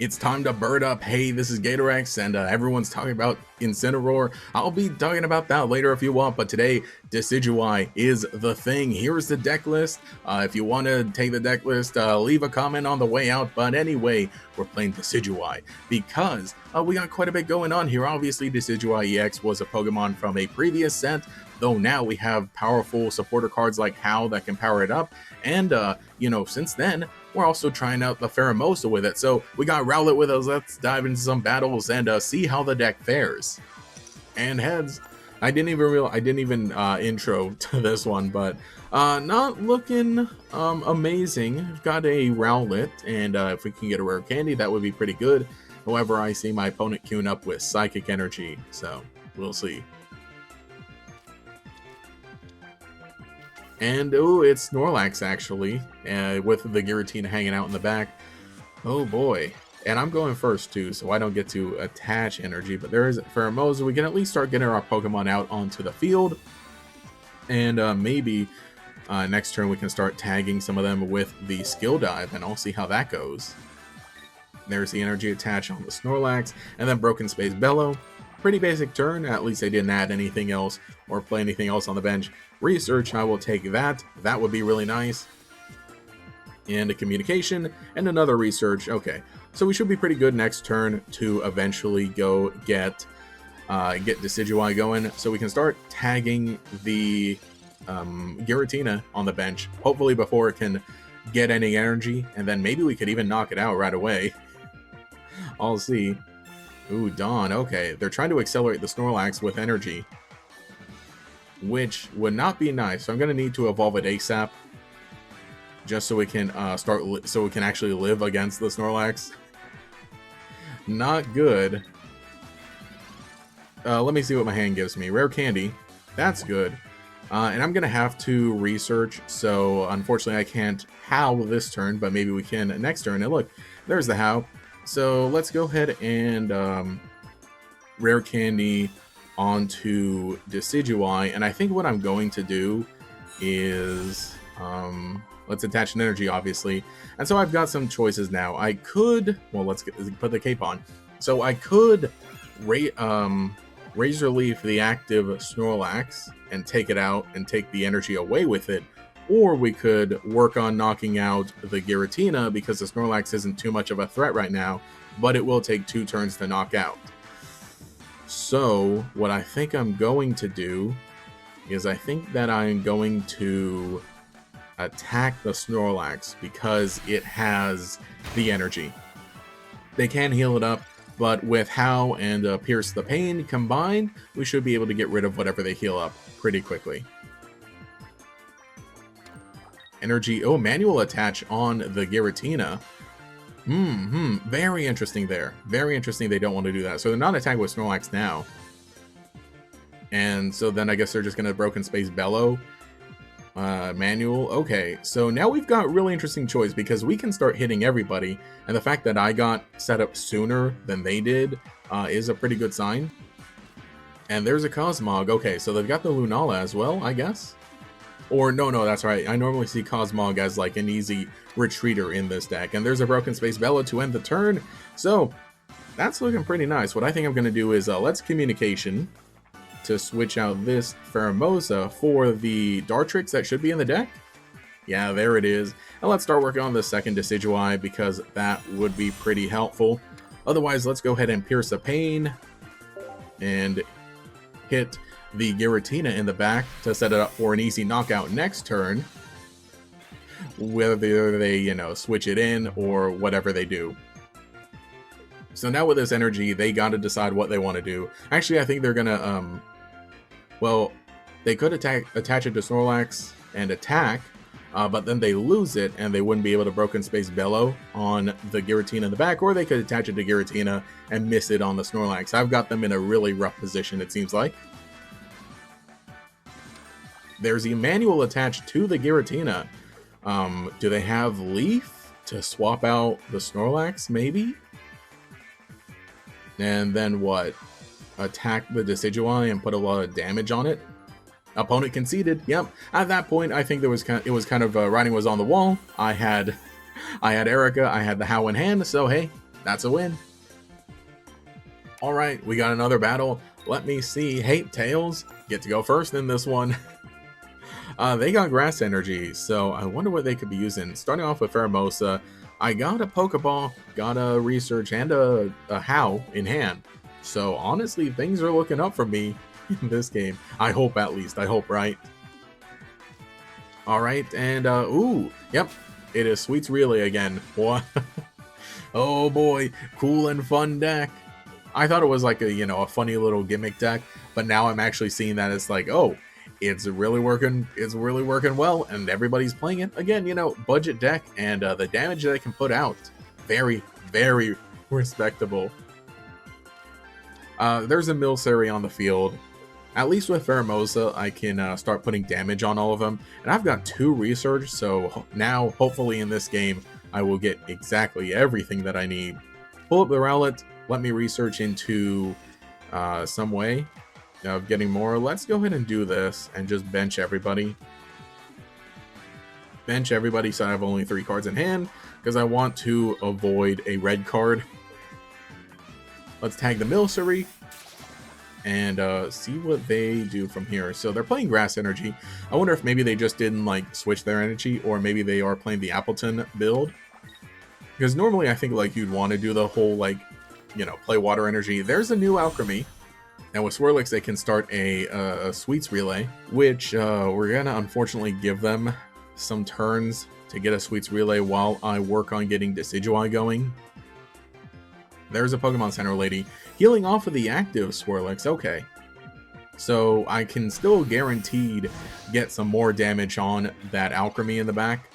It's time to bird up. Hey, this is Gatorex, and everyone's talking about Incineroar. I'll be talking about that later if you want, but today, Decidueye is the thing. Here's the deck list. If you want to take the deck list, leave a comment on the way out. But anyway, we're playing Decidueye because we got quite a bit going on here. Obviously, Decidueye EX was a Pokemon from a previous set, though now we have powerful supporter cards like How that can power it up. And, since then, we're also trying out the Pheromosa with it. So we got Rowlet with us. Let's dive into some battles and see how the deck fares. And heads. I didn't even intro to this one, but not looking amazing. We've got a Rowlet, and if we can get a rare candy, that would be pretty good. However, I see my opponent queuing up with Psychic Energy, so we'll see. And, oh, it's Snorlax, actually, with the Giratina hanging out in the back. Oh, boy. And I'm going first, too, so I don't get to attach energy. But there is Pheromosa. We can at least start getting our Pokemon out onto the field. And maybe next turn we can start tagging some of them with the Skill Dive, and I'll see how that goes. There's the energy attach on the Snorlax, and then Broken Space Bellow. Pretty basic turn, at least they didn't add anything else or play anything else on the bench. Research, I will take that. That would be really nice. And a communication and another research. Okay, so we should be pretty good next turn to eventually go get Decidueye going, so we can start tagging the Giratina on the bench, hopefully before it can get any energy, and then maybe we could even knock it out right away. I'll see. Ooh, Dawn. Okay, they're trying to accelerate the Snorlax with energy, which would not be nice. So I'm going to need to evolve it ASAP, just so we can so we can actually live against the Snorlax. Not good. Let me see what my hand gives me. Rare candy. That's good. And I'm going to have to research, so unfortunately I can't How this turn, but maybe we can next turn. And look, there's the How. So let's go ahead and rare candy onto Decidueye, and I think what I'm going to do is let's attach an energy, obviously. And so I've got some choices now. I could, well, let's put the cape on. So I could Razor Leaf the active Snorlax and take it out and take the energy away with it, or we could work on knocking out the Giratina because the Snorlax isn't too much of a threat right now, but it will take 2 turns to knock out. So what I think I'm going to do is I think that I'm going to attack the Snorlax because it has the energy. They can heal it up, but with How and Pierce the Pain combined, we should be able to get rid of whatever they heal up pretty quickly. Energy, oh, manual attach on the Giratina. Very interesting there. Very interesting they don't want to do that. So they're not attacking with Snorlax now. And so then I guess they're just going to Broken Space Bellow. Manual. Okay, so now we've got really interesting choice because we can start hitting everybody. And the fact that I got set up sooner than they did is a pretty good sign. And there's a Cosmog. Okay, so they've got the Lunala as well, I guess. Or no, that's right. I normally see Cosmog as like an easy retreater in this deck. And there's a Broken Space Bellow to end the turn. So that's looking pretty nice. What I think I'm going to do is let's Communication to switch out this Pheromosa for the Dartrix that should be in the deck. Yeah, there it is. And let's start working on the second Decidueye because that would be pretty helpful. Otherwise, let's go ahead and Pierce the Pain and hit the Giratina in the back to set it up for an easy knockout next turn, whether they, switch it in or whatever they do. So now with this energy, they got to decide what they want to do. Actually, I think they're going to, well, they could attach it to Snorlax and attack, but then they lose it and they wouldn't be able to Broken Space Bellow on the Giratina in the back, or they could attach it to Giratina and miss it on the Snorlax. I've got them in a really rough position, it seems like. There's the manual attached to the Giratina. Do they have Leaf to swap out the Snorlax, maybe? And then what? Attack the Decidueye and put a lot of damage on it? Opponent conceded. Yep. At that point, I think it was kind of writing was on the wall. I had Erica, I had the How in hand, so hey, That's a win. All right, we got another battle. Let me see. Hey, Tails, get to go first in this one. They got grass energy, so I wonder what they could be using. Starting off with Pheromosa, I got a Pokeball, got a Research, and a How in hand. So honestly, things are looking up for me in this game. I hope, at least. I hope, right? All right, and ooh, yep, it is Sweets Relay again. What? Oh boy, cool and fun deck. I thought it was like a, a funny little gimmick deck, but now I'm actually seeing that it's like, oh, it's really working well, and everybody's playing it. Again, budget deck, and the damage that it can put out, very, very respectable. There's a Milcery on the field. At least with Pheromosa, I can start putting damage on all of them, and I've got 2 Research, so now, hopefully in this game, I will get exactly everything that I need. Pull up the Rowlet, let me research into some way of getting more. Let's go ahead and do this and just bench everybody. Bench everybody so I have only 3 cards in hand, because I want to avoid a red card. Let's tag the Milcery and see what they do from here. So they're playing Grass Energy. I wonder if maybe they just didn't like switch their energy, or maybe they are playing the Appleton build. Because normally I think like you'd want to do the whole like, play Water Energy. There's a new Alchemy. And with Swirlix, they can start a Sweets Relay, which we're going to unfortunately give them some turns to get a Sweets Relay while I work on getting Decidueye going. There's a Pokemon Center lady healing off of the active Swirlix. Okay. So I can still guaranteed get some more damage on that Alchemy in the back.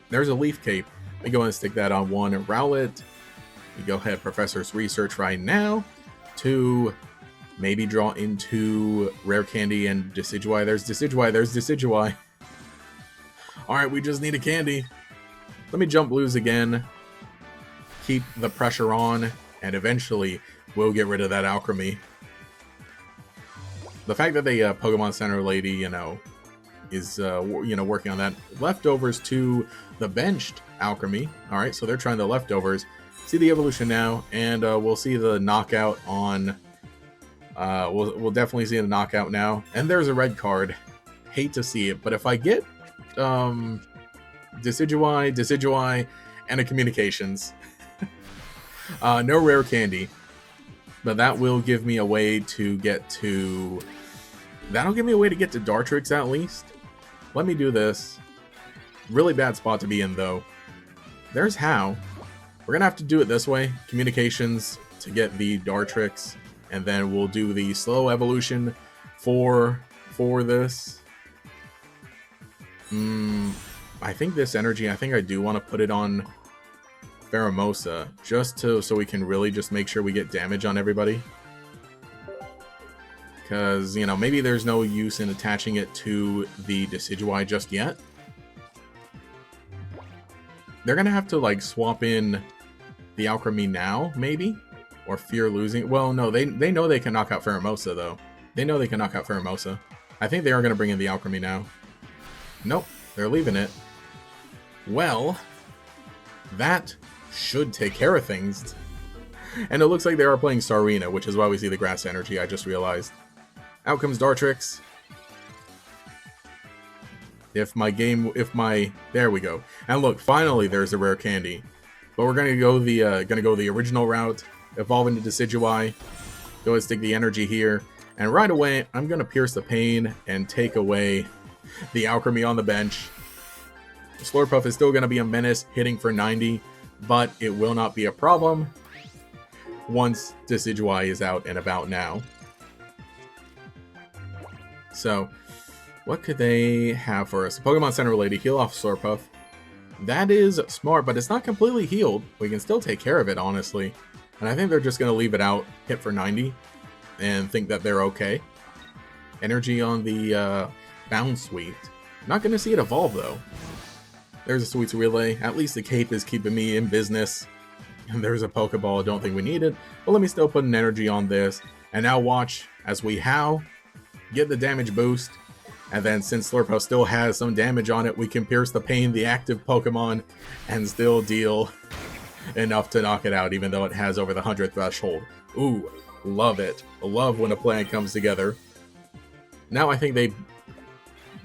There's a Leaf Cape. Let me go ahead and stick that on one Rowlet. We go ahead, Professor's Research right now to maybe draw into Rare Candy and Decidueye. There's Decidueye. Alright, we just need a candy. Let me jump blues again. Keep the pressure on, and eventually we'll get rid of that Alchemy. The fact that the Pokemon Center lady, is working on that. Leftovers to the benched Alchemy. Alright, so they're trying the leftovers. See the evolution now, and we'll see the knockout on... We'll definitely see the knockout now. And there's a red card. Hate to see it, but if I get Decidueye, and a Communications. No Rare Candy. But that will give me a way to get to... That'll give me a way to get to Dartrix at least. Let me do this. Really bad spot to be in, though. There's How. We're going to have to do it this way. Communications to get the Dartrix. And then we'll do the slow evolution for this. I think this energy, I think I do want to put it on Pheromosa. Just so we can really just make sure we get damage on everybody. Because, maybe there's no use in attaching it to the Decidueye just yet. They're going to have to, like, swap in the Alchemy now, maybe? Or fear losing. Well, no, they know they can knock out Pheromosa, though. They know they can knock out Pheromosa. I think they are going to bring in the Alchemy now. Nope, they're leaving it. Well, that should take care of things. And it looks like they are playing Sarina, which is why we see the Grass Energy, I just realized. Out comes Dartrix. There we go. And look, finally there's a Rare Candy. But we're gonna go the original route, evolve into Decidueye. Go ahead and stick the energy here. And right away, I'm gonna Pierce the Pain and take away the Alchemy on the bench. Slurpuff is still gonna be a menace, hitting for 90, but it will not be a problem once Decidueye is out and about now. So, what could they have for us? Pokemon Center related, heal off Slurpuff. That is smart, but it's not completely healed. We can still take care of it, honestly. And I think they're just going to leave it out, hit for 90, and think that they're okay. Energy on the Bound Sweet. Not going to see it evolve, though. There's a Sweets Relay. At least the Cape is keeping me in business. And there's a Pokeball. I don't think we need it. But let me still put an energy on this. And now watch as we How, get the damage boost. And then since Slurpuff still has some damage on it, we can Pierce the Pain, the active Pokemon, and still deal enough to knock it out, even though it has over the 100 threshold. Ooh, love it. Love when a plan comes together. Now I think they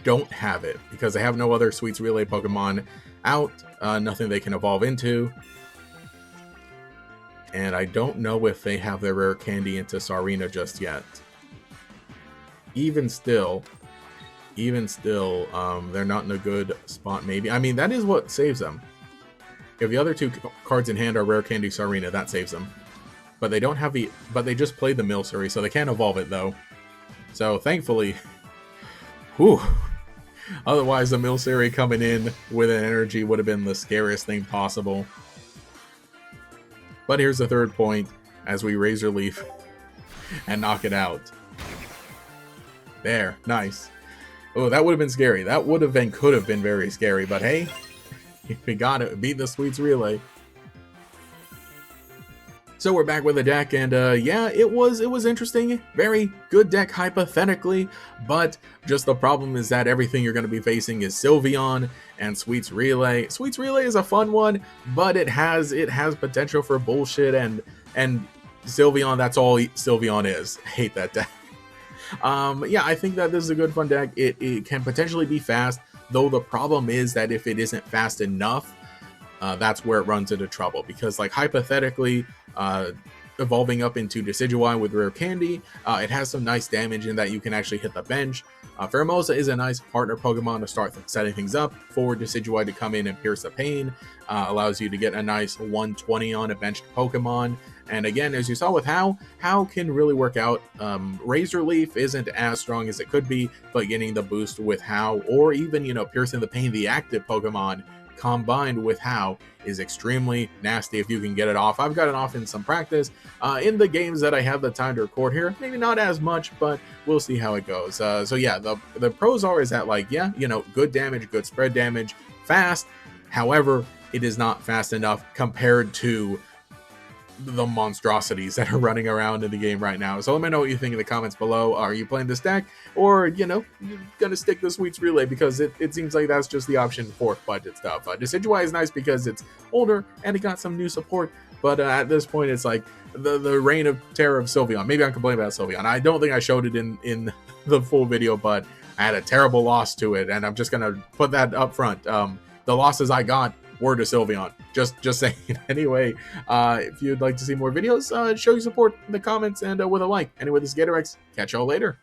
don't have it because they have no other Sweets Relay Pokemon out, nothing they can evolve into. And I don't know if they have their rare candy into Sarina just yet. Even still, they're not in a good spot, maybe. I mean, that is what saves them. If the other two cards in hand are rare candy Sarina, that saves them. But they don't have the, but they just played the Milcery, so they can't evolve it though. So thankfully, whew. Otherwise, the Milcery coming in with an energy would have been the scariest thing possible. But here's the third point as we Razor Leaf and knock it out. There, nice. Oh, that would have been scary. That would have been, could have been very scary. But hey, we got it. Beat the Sweets Relay. So we're back with the deck, and yeah, it was interesting. Very good deck hypothetically, but just the problem is that everything you're going to be facing is Sylveon and Sweets Relay. Sweets Relay is a fun one, but it has potential for bullshit, and Sylveon, that's all Sylveon is. I hate that deck. Yeah, I think that this is a good fun deck. It can potentially be fast, though the problem is that if it isn't fast enough, that's where it runs into trouble, because like hypothetically, evolving up into Decidueye with rare candy, it has some nice damage in that you can actually hit the bench. Pheromosa is a nice partner Pokemon to start setting things up for Decidueye to come in and pierce the pain. Allows you to get a nice 120 on a benched Pokemon. And again, as you saw with How can really work out. Razor Leaf isn't as strong as it could be, but getting the boost with How, or even, you know, piercing the pain, the active Pokemon, combined with How is extremely nasty if you can get it off. I've got it off in some practice. In the games that I have the time to record here, maybe not as much, but we'll see how it goes. So yeah, the pros is that, like, yeah, you know, good damage, good spread damage, fast. However, it is not fast enough compared to the monstrosities that are running around in the game right now. So let me know what you think in the comments below. Are you playing this deck, or, you know, you're gonna stick the Sweets Relay because it seems like that's just the option for budget stuff. Decidueye is nice because it's older and it got some new support, but at this point it's like the reign of terror of Sylveon. Maybe I'm complaining about Sylveon. I don't think I showed it in the full video, but I had a terrible loss to it, and I'm just gonna put that up front. The losses I got were to Sylveon. Just saying. Anyway, if you'd like to see more videos, show your support in the comments and with a like. Anyway, this is GatorX. Catch y'all later.